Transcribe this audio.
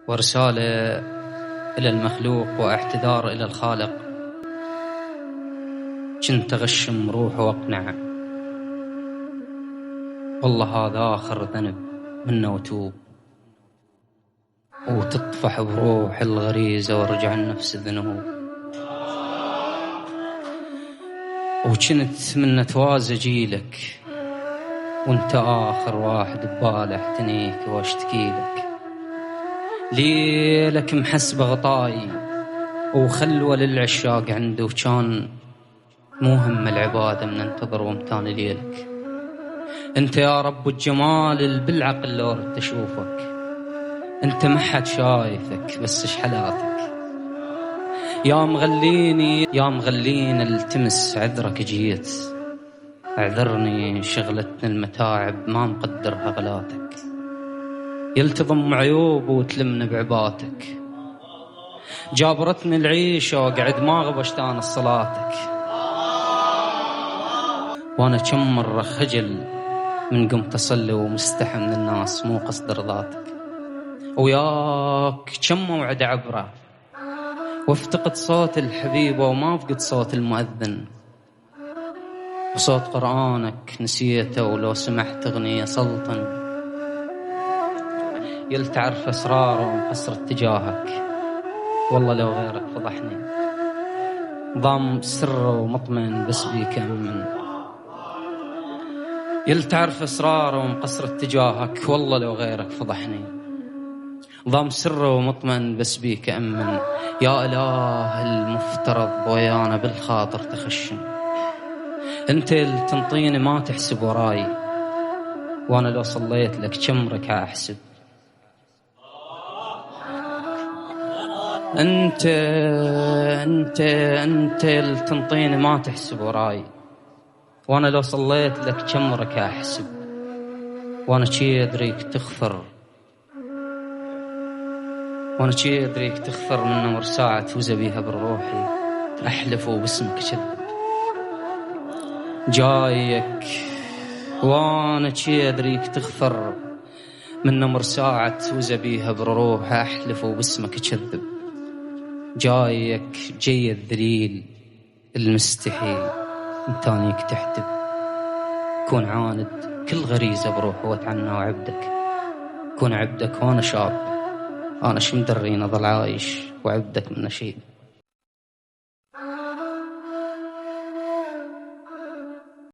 ورسالة إلى المخلوق واعتذار إلى الخالق. كنت أغشم روح وأقنع، والله هذا آخر ذنب منه وتوب، وتطفح بروح الغريزة وارجع النفس الذنوب. وكنت من توازى جيلك وانت آخر واحد ببالي احتنيك واشتكي لك. ليلك محسب غطاي وخلوة للعشاق عنده، وكان مو هم العبادة من انتظر وامتان ليلك. انت يا رب الجمال بالعقل لو ردت اشوفك، انت ما حد شايفك بس شحلاتك. يا مغلين التمس عذرك جيت، اعذرني شغلتني المتاعب ما مقدرها غلاتك. يلتضم عيوب وتلمني بعباتك، جابرتني العيشة وقعد ما غبشت انا صلاتك. وانا كم مرة خجل من قمت اصلي ومستحي من الناس مو قصد رضاتك. وياك كم موعد عبره وافتقد صوت الحبيبة وما افقد صوت المؤذن، وصوت قرآنك نسيته ولو سمحت اغنية سلطن. يل تعرف اسراره ومقصر اتجاهك، والله لو غيرك فضحني. ضام سره ومطمئن بس بيك أمن. يل تعرف اسراره ومقصر اتجاهك، والله لو غيرك فضحني. ضام سره ومطمئن بس بيك أمن. يا إله المفترض ويانا بالخاطر تخشن، انت اللي تنطيني ما تحسب وراي، وانا لو صليت لك كم ركعة احسب. انت اللي تنطيني ما تحسب وراي، وانا لو صليت لك كم ركعة احسب. وانا شي ادريك تغفر، وانا شي ادريك تغفر من نمر ساعة تفوز بيها بالروحي. احلف باسمك كذب جايك، وانا شي ادريك تغفر من نمر ساعة تفوز بيها بالروح. احلف باسمك كذب جايك، جاي الذليل المستحيل انتانيك تحتب. كون عاند كل غريزة بروح واتعنى وعبدك، كون عبدك وانا شاب، انا شمدرين اظل عايش وعبدك من نشيب.